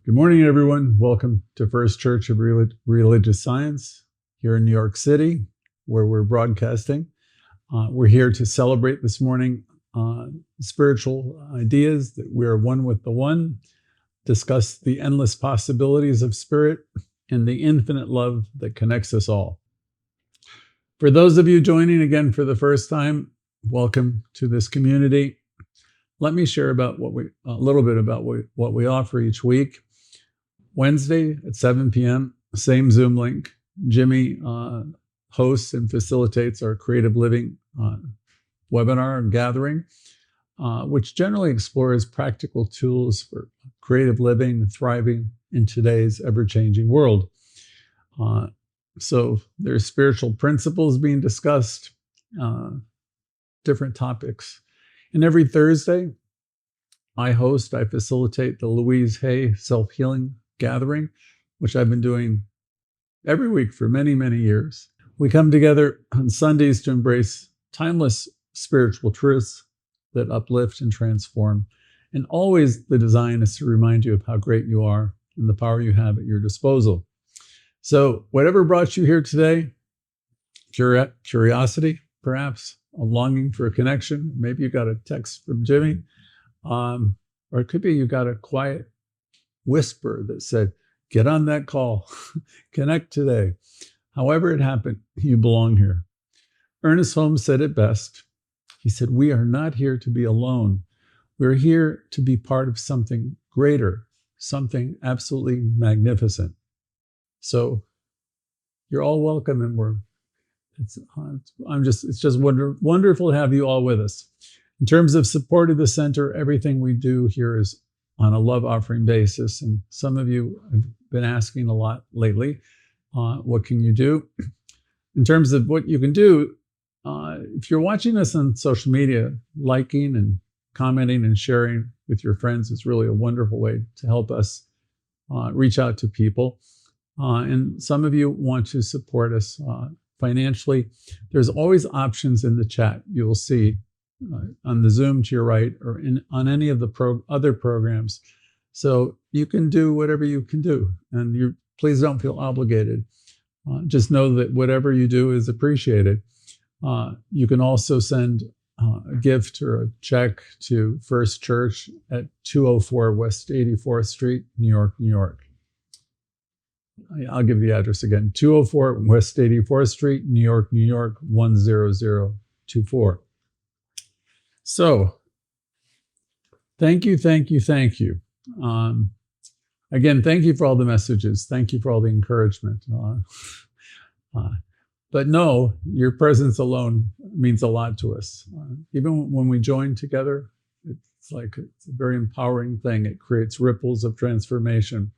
Good morning, everyone. Welcome to First Church of Religious Science here in New York City, where we're broadcasting. We're here to celebrate this morning spiritual ideas that we are one with the One, discuss the endless possibilities of spirit, and the infinite love that connects us all. For those of you joining again for the first time, welcome to this community. Let me share about what we offer each week. Wednesday at 7 p.m., same Zoom link. Jimmy hosts and facilitates our creative living webinar and gathering, which generally explores practical tools for creative living and thriving in today's ever-changing world. So there's spiritual principles being discussed, different topics. And every Thursday, I facilitate the Louise self-healing gathering, which I've been doing every week for many, many years. We come together on Sundays to embrace timeless spiritual truths that uplift and transform. And always the design is to remind you of how great you are and the power you have at your disposal. So whatever brought you here today, curiosity, perhaps, a longing for a connection. Maybe you got a text from Jimmy, or it could be you got a quiet whisper that said, get on that call, connect today. However it happened, you belong here. Ernest Holmes said it best. He said, we are not here to be alone. We're here to be part of something greater, something absolutely magnificent. So you're all welcome, and it's just wonderful to have you all with us. In terms of support of the center, everything we do here is on a love offering basis. And some of you have been asking a lot lately, what can you do? In terms of what you can do, if you're watching us on social media, liking and commenting and sharing with your friends is really a wonderful way to help us reach out to people. And some of you want to support us financially. There's always options in the chat you will see on the Zoom to your right, or on any of the other programs. So you can do whatever you can do, and please don't feel obligated. Just know that whatever you do is appreciated. You can also send a gift or a check to First Church at 204 West 84th Street, New York, New York. I'll give the address again, 204 West 84th Street, New York, New York, 10024. So, thank you. Again, thank you for all the messages. Thank you for all the encouragement. But no, your presence alone means a lot to us. Even when we join together, it's a very empowering thing. It creates ripples of transformation.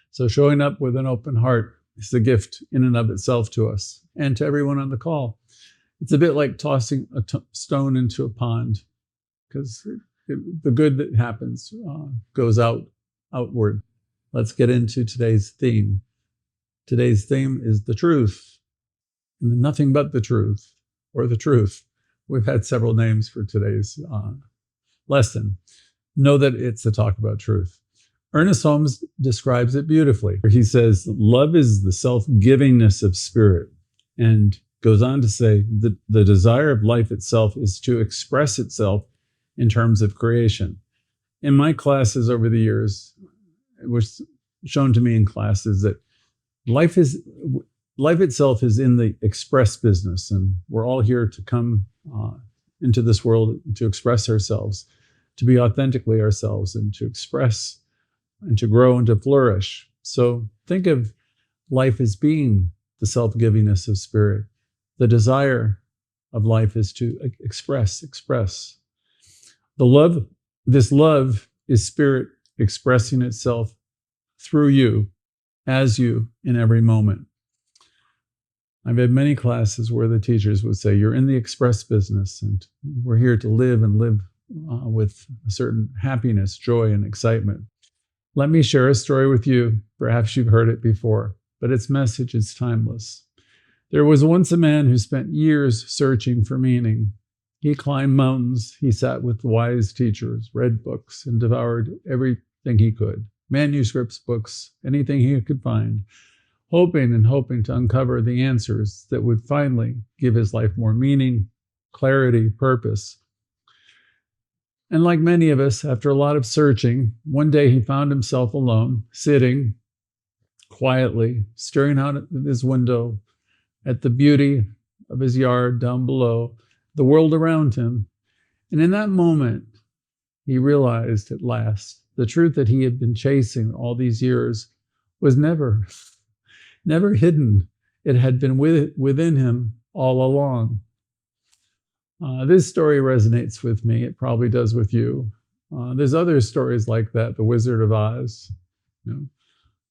So showing up with an open heart is a gift in and of itself to us and to everyone on the call. It's a bit like tossing a stone into a pond, because the good that happens goes outward. Let's get into today's theme. Today's theme is the truth, and nothing but the truth, or the truth. We've had several names for today's lesson. Know that it's a talk about truth. Ernest Holmes describes it beautifully. He says, love is the self-givingness of spirit, and goes on to say that the desire of life itself is to express itself in terms of creation. In my classes over the years, it was shown to me in classes that life itself is in the express business, and we're all here to come into this world to express ourselves, to be authentically ourselves, and to express and to grow and to flourish. So think of life as being the self-givingness of spirit. The desire of life is to express. This love is spirit expressing itself through you, as you, in every moment. I've had many classes where the teachers would say, you're in the express business, and we're here to live with a certain happiness, joy, and excitement. Let me share a story with you. Perhaps you've heard it before, but its message is timeless. There was once a man who spent years searching for meaning. He climbed mountains, he sat with wise teachers, read books, and devoured everything he could. manuscripts, books, anything he could find, hoping to uncover the answers that would finally give his life more meaning, clarity, purpose. And like many of us, after a lot of searching, one day he found himself alone, sitting quietly, staring out at his window at the beauty of his yard down below, the world around him. And in that moment, he realized at last the truth that he had been chasing all these years was never hidden. It had been within him all along. This story resonates with me. It probably does with you. There's other stories like that. The Wizard of Oz.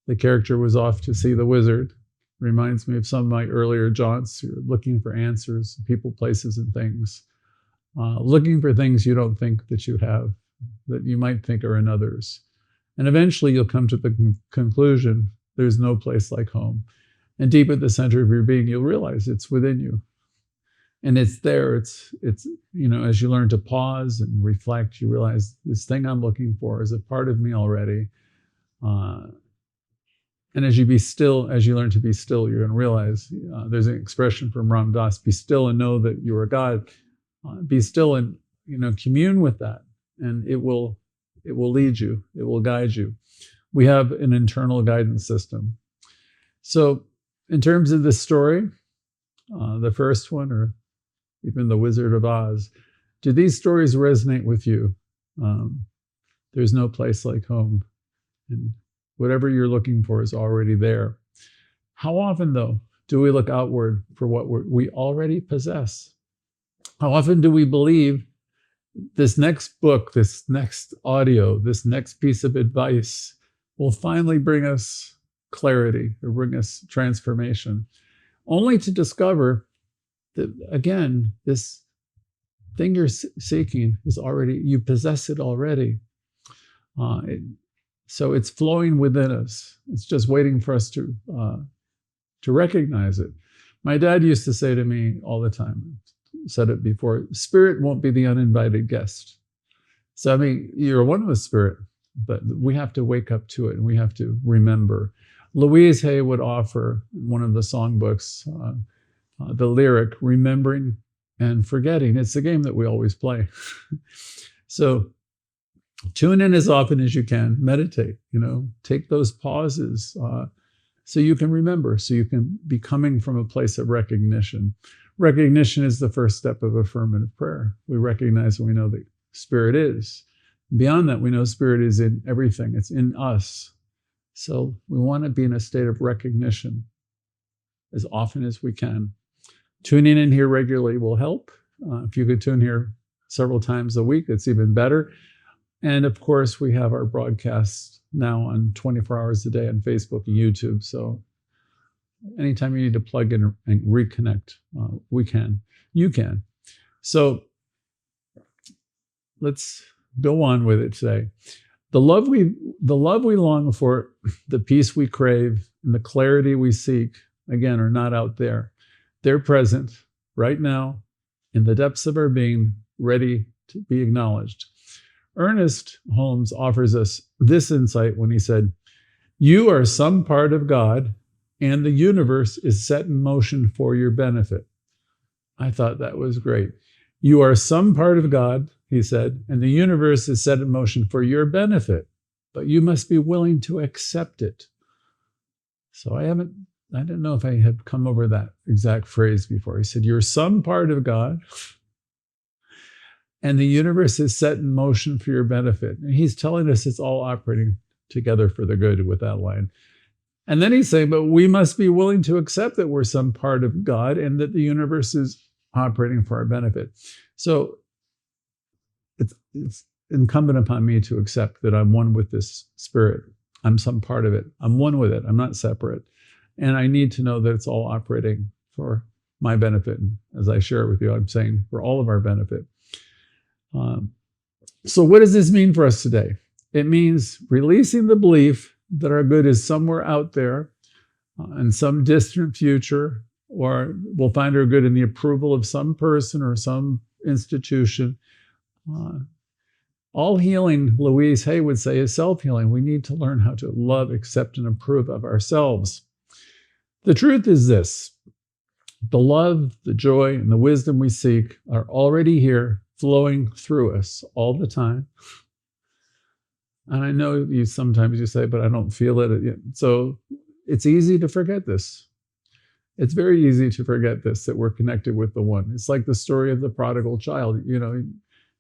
The character was off to see the wizard. Reminds me of some of my earlier jaunts. You're looking for answers, people, places, and things. Looking for things you don't think that you have, that you might think are in others. And eventually you'll come to the conclusion, there's no place like home. And deep at the center of your being, you'll realize it's within you. And it's there. It's as you learn to pause and reflect, you realize this thing I'm looking for is a part of me already. And as you learn to be still, you're going to realize there's an expression from Ram Dass: be still and know that you are God. Be still and commune with that, and it will lead you. It will guide you. We have an internal guidance system. So, in terms of this story, the first one, or even the Wizard of Oz, do these stories resonate with you? There's no place like home, and whatever you're looking for is already there. How often, though, do we look outward for what we already possess? How often do we believe this next book, this next audio, this next piece of advice will finally bring us clarity or bring us transformation, only to discover that, again, this thing you're seeking is already, you possess it already. So it's flowing within us. It's just waiting for us to recognize it. My dad used to say to me all the time, said it before, spirit won't be the uninvited guest. So, you're one with spirit, but we have to wake up to it and we have to remember. Louise Hay would offer in one of the songbooks the lyric, remembering and forgetting. It's a game that we always play. So tune in as often as you can, meditate, take those pauses so you can remember, so you can be coming from a place of recognition. Recognition is the first step of affirmative prayer. We recognize and we know that spirit is. Beyond that, we know spirit is in everything. It's in us. So we want to be in a state of recognition as often as we can. Tuning in here regularly will help. If you could tune here several times a week, it's even better. And of course, we have our broadcasts now on 24 hours a day on Facebook and YouTube. So anytime you need to plug in and reconnect, you can. So let's go on with it today. The love we long for, the peace we crave, and the clarity we seek, again, are not out there. They're present right now in the depths of our being, ready to be acknowledged. Ernest Holmes offers us this insight when he said, "You are some part of God, and the universe is set in motion for your benefit." I thought that was great. You are some part of God, he said, and the universe is set in motion for your benefit, but you must be willing to accept it. So I don't know if I have come over that exact phrase before. He said, you're some part of God, and the universe is set in motion for your benefit. And he's telling us it's all operating together for the good with that line. And then he's saying, but we must be willing to accept that we're some part of God and that the universe is operating for our benefit. So it's incumbent upon me to accept that I'm one with this spirit. I'm some part of it. I'm one with it. I'm not separate. And I need to know that it's all operating for my benefit. And as I share it with you, I'm saying for all of our benefit. So what does this mean for us today? It means releasing the belief that our good is somewhere out there in some distant future, or we'll find our good in the approval of some person or some institution. All healing, Louise Hay would say, is self-healing. We need to learn how to love, accept, and approve of ourselves. The truth is this: the love, the joy, and the wisdom we seek are already here, flowing through us all the time. And I know sometimes you say, but I don't feel it. So it's easy to forget this. It's very easy to forget this, that we're connected with the one. It's like the story of the prodigal child.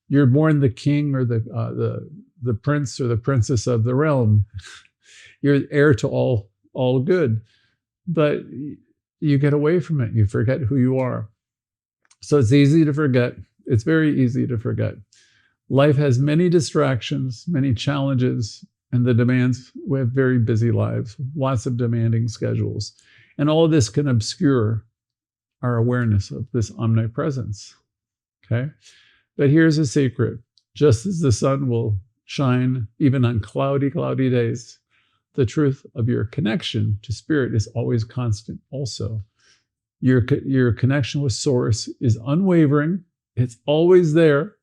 You're born the king or the prince or the princess of the realm. You're heir to all good, but you get away from it. You forget who you are. So it's easy to forget. It's very easy to forget. Life has many distractions, many challenges, and the demands. We have very busy lives, lots of demanding schedules. And all of this can obscure our awareness of this omnipresence. Okay? But here's a secret. Just as the sun will shine even on cloudy, cloudy days, the truth of your connection to spirit is always constant also. Your connection with source is unwavering. It's always there,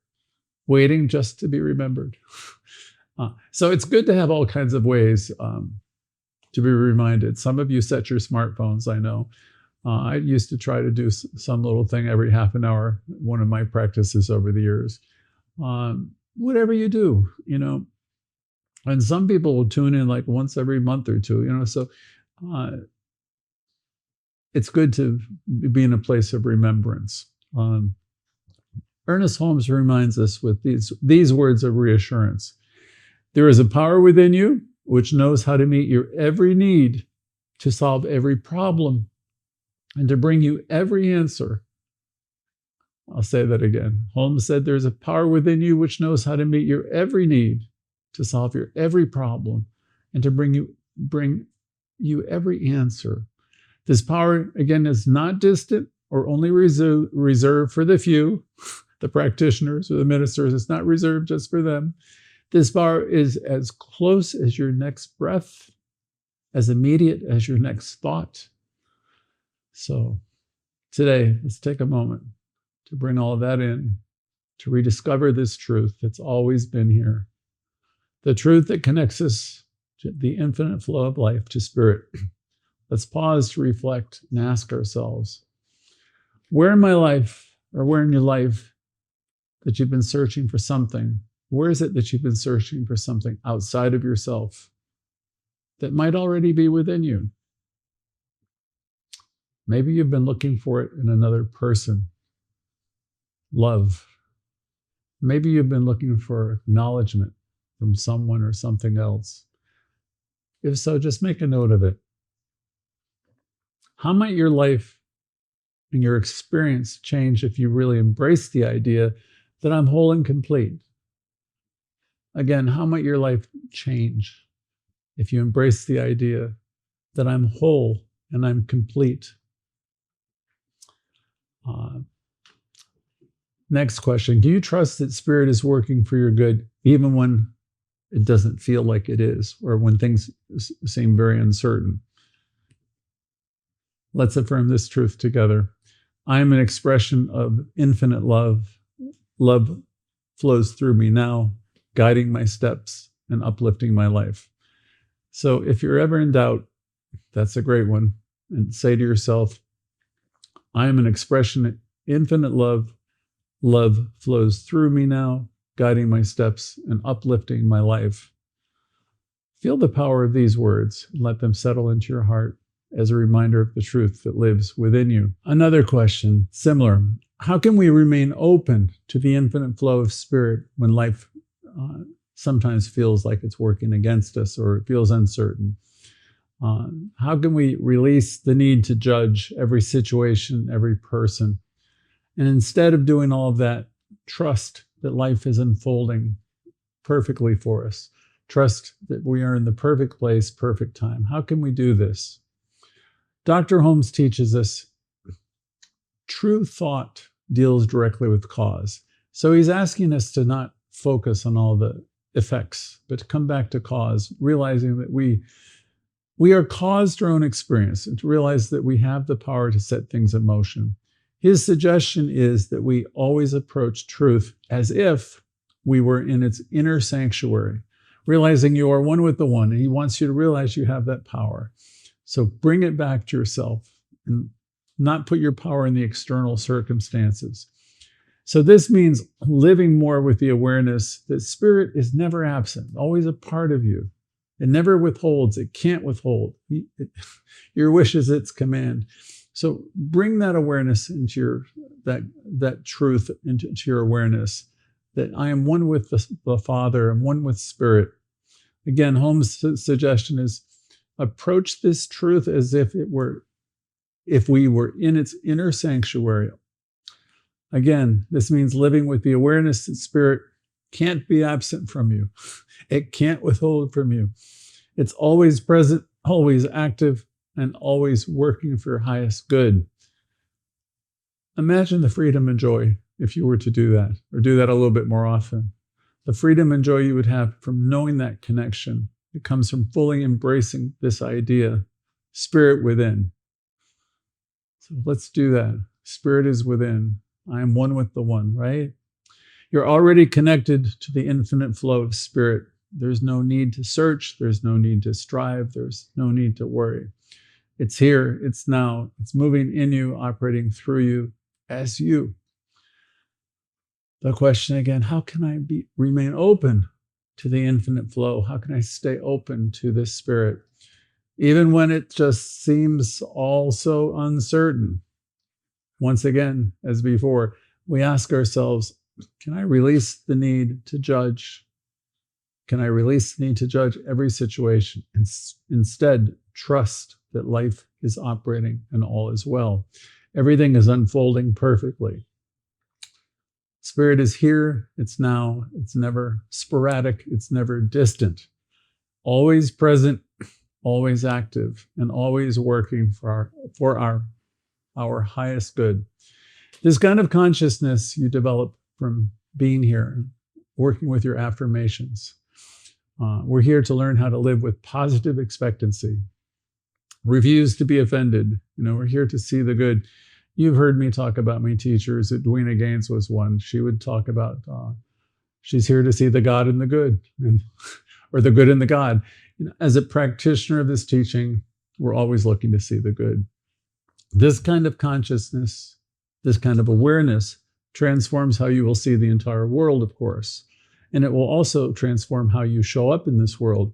waiting just to be remembered. So it's good to have all kinds of ways to be reminded. Some of you set your smartphones, I know. I used to try to do some little thing every half an hour, one of my practices over the years. Whatever you do, and some people will tune in like once every month or two, so it's good to be in a place of remembrance. Ernest Holmes reminds us with these words of reassurance. There is a power within you which knows how to meet your every need, to solve every problem, and to bring you every answer. I'll say that again. Holmes said, there's a power within you which knows how to meet your every need, to solve your every problem, and to bring you every answer. This power, again, is not distant or only reserved for the few, the practitioners or the ministers. It's not reserved just for them. This power is as close as your next breath, as immediate as your next thought. So today, let's take a moment to bring all of that in, to rediscover this truth that's always been here. The truth that connects us to the infinite flow of life, to spirit. Let's pause to reflect and ask ourselves, where in my life, or where in your life, that you've been searching for something? Where is it that you've been searching for something outside of yourself that might already be within you? Maybe you've been looking for it in another person. Love. Maybe you've been looking for acknowledgement from someone or something else. If so, just make a note of it. How might your life and your experience change if you really embrace the idea that I'm whole and complete? Again, how might your life change if you embrace the idea that I'm whole and I'm complete? Next question. Do you trust that spirit is working for your good, even when it doesn't feel like it is, or when things seem very uncertain? Let's affirm this truth together. I am an expression of infinite love. Love flows through me now, guiding my steps and uplifting my life. So if you're ever in doubt, that's a great one. And say to yourself, I am an expression of infinite love. Love flows through me now, guiding my steps and uplifting my life. Feel the power of these words and let them settle into your heart as a reminder of the truth that lives within you. Another question, similar. How can we remain open to the infinite flow of spirit when life sometimes feels like it's working against us or it feels uncertain? How can we release the need to judge every situation, every person? And instead of doing all of that, trust that life is unfolding perfectly for us. Trust that we are in the perfect place, perfect time. How can we do this? Dr. Holmes teaches us true thought deals directly with cause. So he's asking us to not focus on all the effects, but to come back to cause, realizing that we are cause to our own experience, and to realize that we have the power to set things in motion. His suggestion is that we always approach truth as if we were in its inner sanctuary, realizing you are one with the one, and he wants you to realize you have that power. So bring it back to yourself and not put your power in the external circumstances. So this means living more with the awareness that spirit is never absent, always a part of you. It never withholds. It can't withhold. Your wish is its command. So bring that awareness into that truth into your awareness, that I am one with the Father, I'm one with Spirit. Again, Holmes' suggestion is approach this truth as if we were in its inner sanctuary. Again, this means living with the awareness that Spirit can't be absent from you. It can't withhold from you. It's always present, always active, and always working for your highest good. Imagine the freedom and joy if you were to do that, or do that a little bit more often. The freedom and joy you would have from knowing that connection. It comes from fully embracing this idea, Spirit within. So let's do that. Spirit is within. I am one with the one, right? You're already connected to the infinite flow of Spirit. There's no need to search. There's no need to strive. There's no need to worry. It's here. It's now. It's moving in you, operating through you as you. The question again, how can I remain open to the infinite flow? How can I stay open to this Spirit? Even when it just seems all so uncertain. Once again, as before, we ask ourselves, can I release the need to judge? Can I release the need to judge every situation and instead trust that life is operating and all is well? Everything is unfolding perfectly. Spirit is here, it's now, it's never sporadic, it's never distant. Always present, always active, and always working for our highest good. This kind of consciousness you develop from being here, working with your affirmations. We're here to learn how to live with positive expectancy. Refuse to be offended. We're here to see the good. You've heard me talk about my teachers. Edwina Gaines was one. She would talk about, she's here to see the God in the good, or the good in the God. As a practitioner of this teaching, we're always looking to see the good. This kind of consciousness, this kind of awareness transforms how you will see the entire world, of course. And it will also transform how you show up in this world.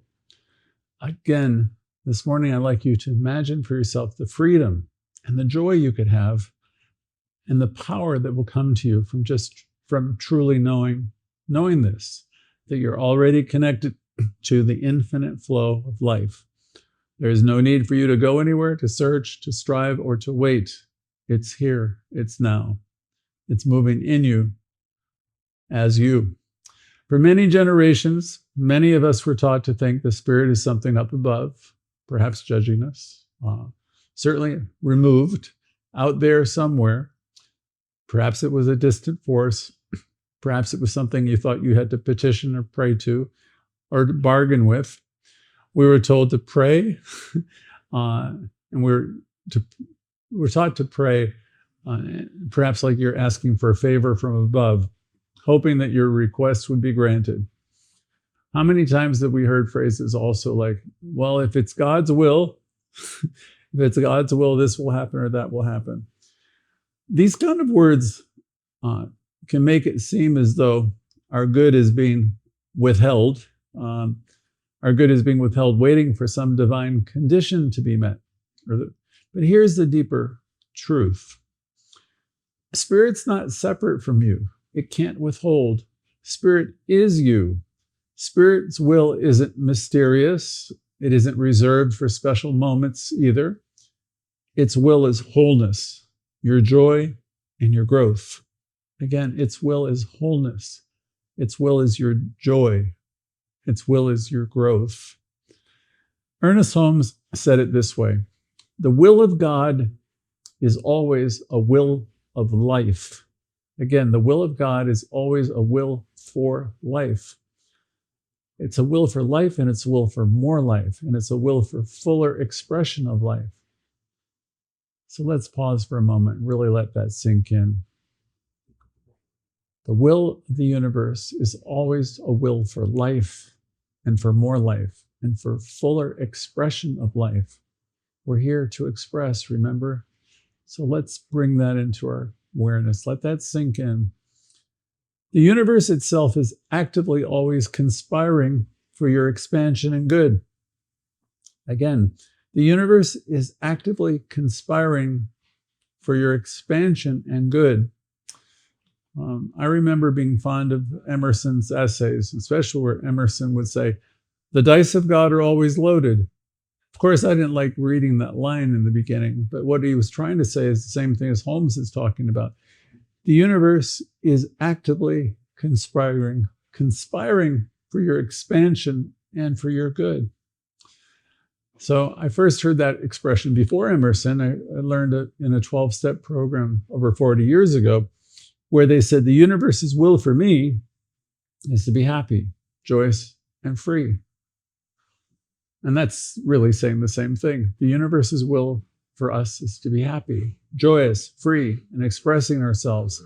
Again, this morning, I'd like you to imagine for yourself the freedom and the joy you could have and the power that will come to you from truly knowing this, that you're already connected to the infinite flow of life. There is no need for you to go anywhere, to search, to strive, or to wait. It's here. It's now. It's moving in you as you. For many generations, many of us were taught to think the Spirit is something up above, perhaps judging us, certainly removed, out there somewhere. Perhaps it was a distant force. Perhaps it was something you thought you had to petition or pray to or bargain with. We were told to pray, and we're taught to pray, perhaps like you're asking for a favor from above, hoping that your request would be granted. How many times have we heard phrases also like, well, if it's God's will, this will happen or that will happen. These kind of words can make it seem as though our good is being withheld. Our good is being withheld, waiting for some divine condition to be met. But here's the deeper truth. Spirit's not separate from you. It can't withhold. Spirit is you. Spirit's will isn't mysterious. It isn't reserved for special moments either. Its will is wholeness, your joy, and your growth. Again, its will is wholeness. Its will is your joy. Its will is your growth. Ernest Holmes said it this way: the will of God is always a will of life. Again, the will of God is always a will for life. It's a will for life, and it's a will for more life, and it's a will for fuller expression of life. So let's pause for a moment and really let that sink in. The will of the universe is always a will for life and for more life and for fuller expression of life. We're here to express, remember? So let's bring that into our awareness. Let that sink in. The universe itself is actively always conspiring for your expansion and good. Again, the universe is actively conspiring for your expansion and good. I remember being fond of Emerson's essays, especially where Emerson would say, "The dice of God are always loaded." Of course, I didn't like reading that line in the beginning, but what he was trying to say is the same thing as Holmes is talking about. The universe is actively conspiring for your expansion and for your good. So I first heard that expression before Emerson. I learned it in a 12-step program over 40 years ago, where they said the universe's will for me is to be happy, joyous, and free. And that's really saying the same thing. The universe's will for us is to be happy, joyous, free, and expressing ourselves.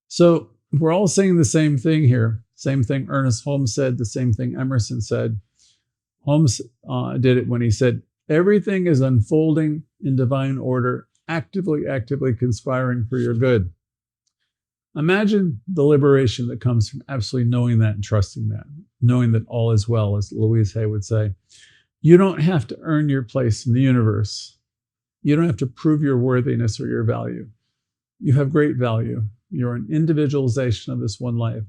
So we're all saying the same thing here. Same thing Ernest Holmes said, the same thing Emerson said. Holmes did it when he said, everything is unfolding in divine order, actively conspiring for your good. Imagine the liberation that comes from absolutely knowing that and trusting that, knowing that all is well, as Louise would say. You don't have to earn your place in the universe. You don't have to prove your worthiness or your value. You have great value. You're an individualization of this one life.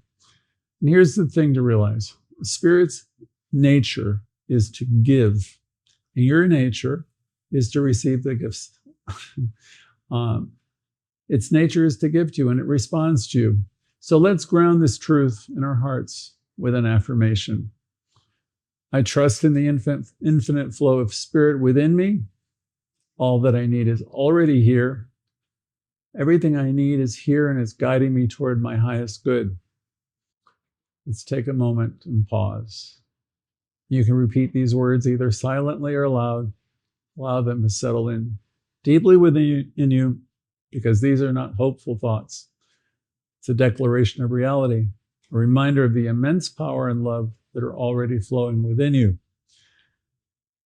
And here's the thing to realize. Spirit's nature is to give, and your nature is to receive the gifts. Its nature is to give to you, and it responds to you. So let's ground this truth in our hearts with an affirmation. I trust in the infinite flow of spirit within me. All that I need is already here. Everything I need is here and is guiding me toward my highest good. Let's take a moment and pause. You can repeat these words either silently or aloud. Allow them to settle in deeply within you, because these are not hopeful thoughts. It's a declaration of reality, a reminder of the immense power and love that are already flowing within you.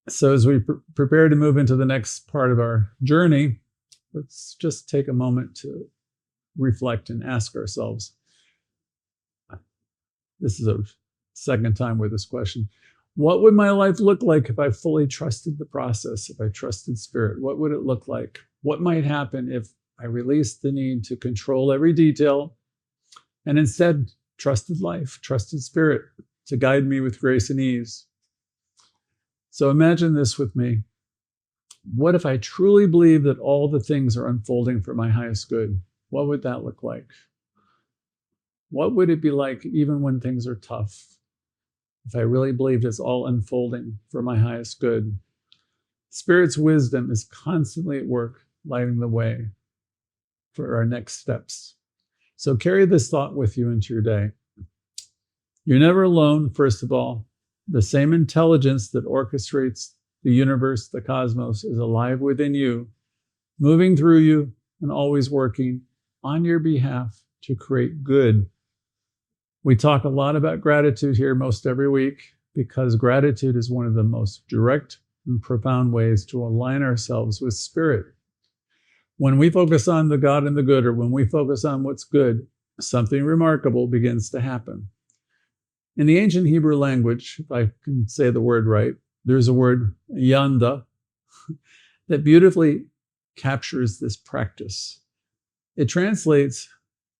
So as we prepare to move into the next part of our journey, let's just take a moment to reflect and ask ourselves. This is a second time with this question. What would my life look like if I fully trusted the process, if I trusted spirit? What would it look like? What might happen if I released the need to control every detail and instead trusted life, trusted spirit to guide me with grace and ease? So imagine this with me. What if I truly believe that all the things are unfolding for my highest good? What would that look like? What would it be like even when things are tough? If I really believed it's all unfolding for my highest good. Spirit's wisdom is constantly at work, lighting the way for our next steps. So carry this thought with you into your day. You're never alone, first of all. The same intelligence that orchestrates the universe, the cosmos, is alive within you, moving through you, and always working on your behalf to create good. We talk a lot about gratitude here most every week, because gratitude is one of the most direct and profound ways to align ourselves with spirit. When we focus on the God and the good, or when we focus on what's good, something remarkable begins to happen. In the ancient Hebrew language, if I can say the word right, there's a word, yanda, that beautifully captures this practice. It translates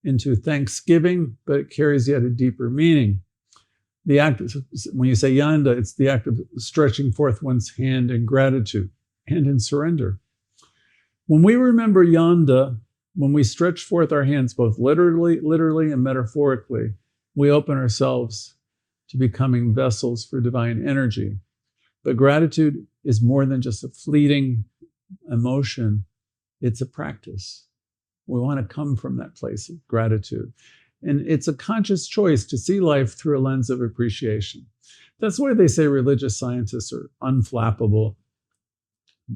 into thanksgiving, but it carries yet a deeper meaning. The act, when you say yanda, it's the act of stretching forth one's hand in gratitude and in surrender. When we remember yanda, when we stretch forth our hands, both literally and metaphorically, we open ourselves to becoming vessels for divine energy. But gratitude is more than just a fleeting emotion. It's a practice. We want to come from that place of gratitude. And it's a conscious choice to see life through a lens of appreciation. That's why they say religious scientists are unflappable.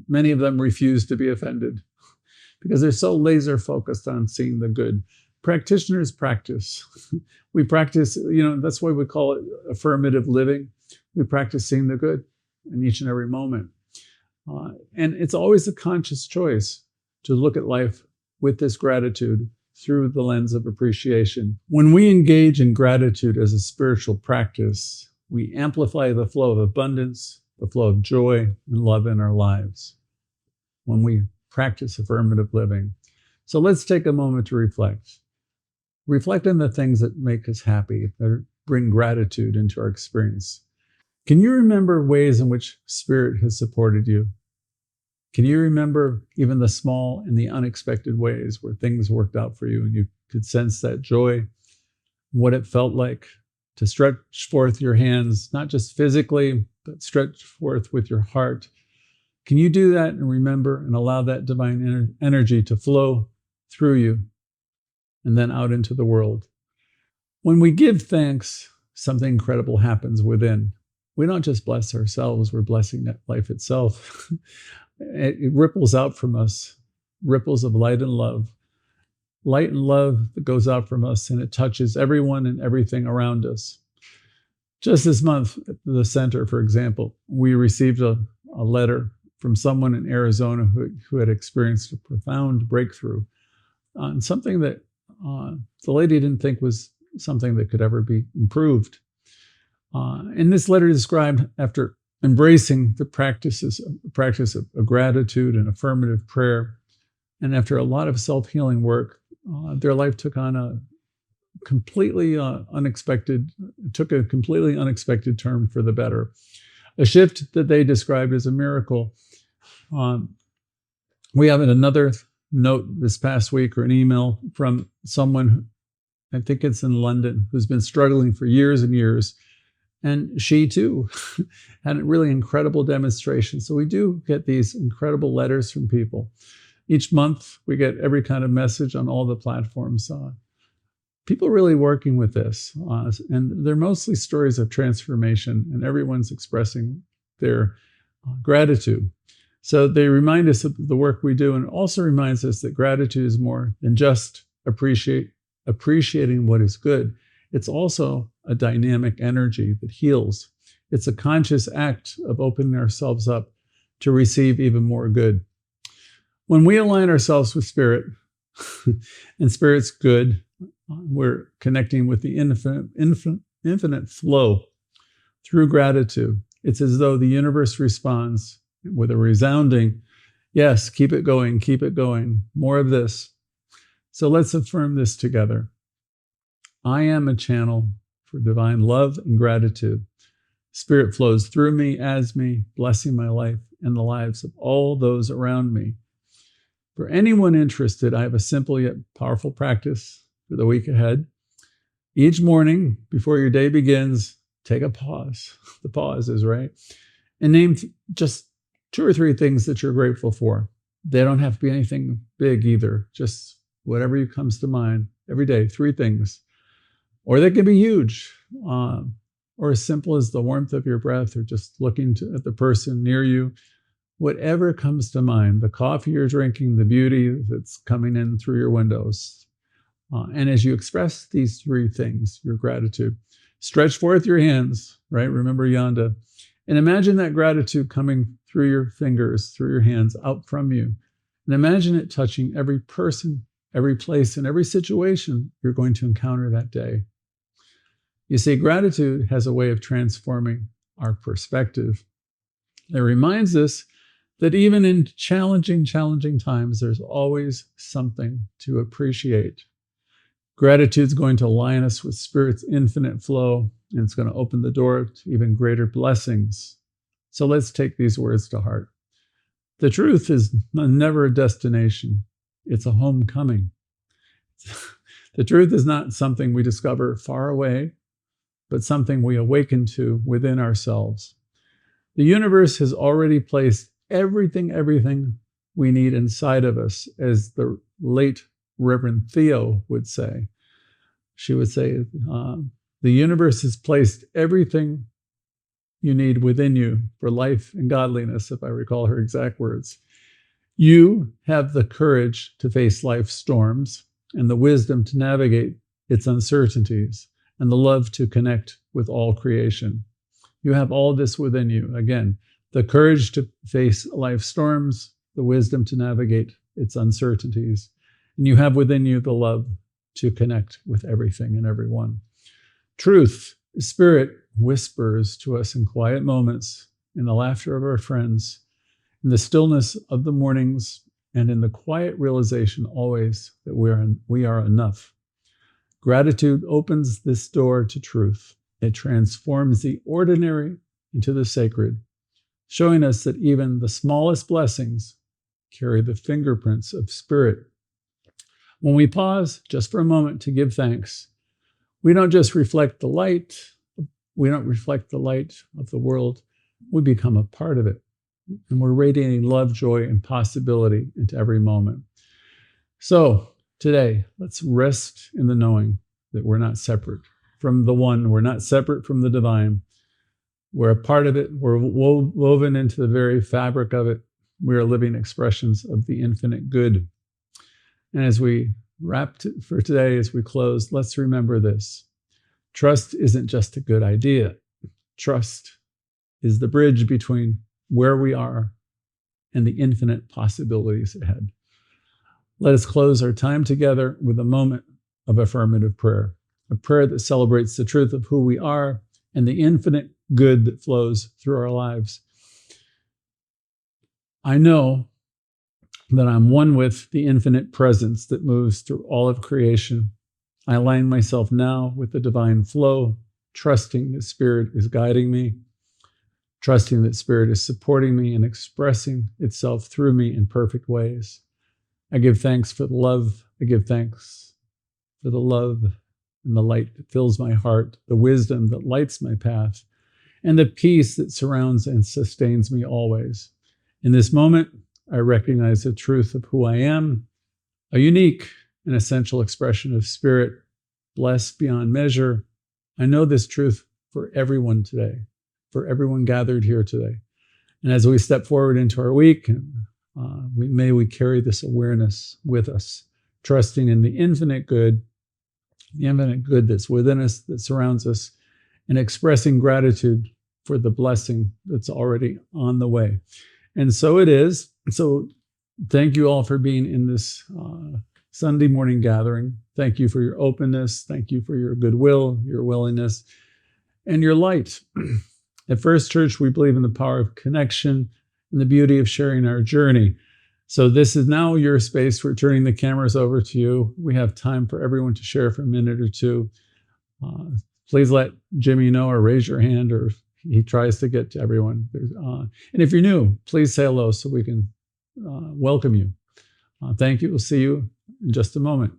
Many of them refuse to be offended because they're so laser focused on seeing the good. practitioners practice. We practice, that's why we call it affirmative living. We practice seeing the good in each and every moment. And it's always a conscious choice to look at life with this gratitude through the lens of appreciation. When we engage in gratitude as a spiritual practice, we amplify the flow of abundance, the flow of joy and love in our lives when we practice affirmative living. So let's take a moment to reflect. Reflect on the things that make us happy, that bring gratitude into our experience. Can you remember ways in which Spirit has supported you? Can you remember even the small and the unexpected ways where things worked out for you and you could sense that joy, what it felt like to stretch forth your hands, not just physically, but stretch forth with your heart? Can you do that and remember and allow that divine energy to flow through you and then out into the world? When we give thanks, something incredible happens within. We don't just bless ourselves, we're blessing that life itself. It ripples out from us, ripples of light and love that goes out from us, and it touches everyone and everything around us. Just this month at the center, for example, we received a letter from someone in Arizona who had experienced a profound breakthrough on something that the lady didn't think was something that could ever be improved. And this letter described, after embracing the practice of gratitude and affirmative prayer, and after a lot of self-healing work, their life took on a completely unexpected turn for the better. A shift that they described as a miracle. We have another note this past week, or an email from someone, I think it's in London, who's been struggling for years and years. And she too had a really incredible demonstration. So we do get these incredible letters from people. Each month we get every kind of message on all the platforms. People really working with this. And they're mostly stories of transformation, and everyone's expressing their gratitude. So they remind us of the work we do, and it also reminds us that gratitude is more than just appreciating what is good. It's also a dynamic energy that heals. It's a conscious act of opening ourselves up to receive even more good. When we align ourselves with Spirit, and Spirit's good, we're connecting with the infinite flow through gratitude. It's as though the universe responds with a resounding, yes, keep it going, more of this. So let's affirm this together. I am a channel for divine love and gratitude. Spirit flows through me, as me, blessing my life and the lives of all those around me. For anyone interested, I have a simple yet powerful practice for the week ahead. Each morning, before your day begins, take a pause. The pause is right. And name just 2 or 3 things that you're grateful for. They don't have to be anything big either. Just whatever comes to mind every day, 3 things. Or they can be huge, or as simple as the warmth of your breath, or just looking at the person near you. Whatever comes to mind, the coffee you're drinking, the beauty that's coming in through your windows. And as you express these 3 things, your gratitude, stretch forth your hands, right? Remember yonder. And imagine that gratitude coming through your fingers, through your hands, out from you. And imagine it touching every person, every place, and every situation you're going to encounter that day. You see, gratitude has a way of transforming our perspective. It reminds us that even in challenging times, there's always something to appreciate. Gratitude is going to align us with Spirit's infinite flow, and it's going to open the door to even greater blessings. So let's take these words to heart. The truth is never a destination. It's a homecoming. The truth is not something we discover far away, but something we awaken to within ourselves. The universe has already placed everything we need inside of us, as the late Reverend Theo would say. She would say, the universe has placed everything you need within you for life and godliness, if I recall her exact words. You have the courage to face life's storms. and the wisdom to navigate its uncertainties, and the love to connect with all creation. You have all this within you. Again, the courage to face life's storms, the wisdom to navigate its uncertainties, and you have within you the love to connect with everything and everyone. Truth, Spirit whispers to us in quiet moments, in the laughter of our friends, in the stillness of the mornings, and in the quiet realization always that we are enough. Gratitude opens this door to truth. It transforms the ordinary into the sacred, showing us that even the smallest blessings carry the fingerprints of Spirit. When we pause just for a moment to give thanks, we don't just reflect the light. We don't reflect the light of the world. We become a part of it. And we're radiating love, joy, and possibility into every moment. So today, let's rest in the knowing that we're not separate from the one. We're not separate from the divine. We're a part of it. We're woven into the very fabric of it. We are living expressions of the infinite good. And as we wrap for today, as we close, let's remember this. Trust isn't just a good idea. Trust is the bridge between where we are and the infinite possibilities ahead. Let us close our time together with a moment of affirmative prayer, a prayer that celebrates the truth of who we are and the infinite good that flows through our lives. I know that I'm one with the infinite presence that moves through all of creation. I align myself now with the divine flow, trusting that Spirit is guiding me, trusting that Spirit is supporting me and expressing itself through me in perfect ways. I give thanks for the love. I give thanks for the love and the light that fills my heart, the wisdom that lights my path, and the peace that surrounds and sustains me always. In this moment, I recognize the truth of who I am, a unique and essential expression of Spirit, blessed beyond measure. I know this truth for everyone today, for everyone gathered here today. And as we step forward into our week, may we carry this awareness with us, trusting in the infinite good that's within us, that surrounds us, and expressing gratitude for the blessing that's already on the way. And so it is. So thank you all for being in this Sunday morning gathering. Thank you for your openness. Thank you for your goodwill, your willingness, and your light. At First Church, we believe in the power of connection and the beauty of sharing our journey. So this is now your space. We're turning the cameras over to you. We have time for everyone to share for a minute or two. Please let Jimmy know or raise your hand, or he tries to get to everyone. And if you're new, please say hello so we can welcome you. Thank you. We'll see you in just a moment.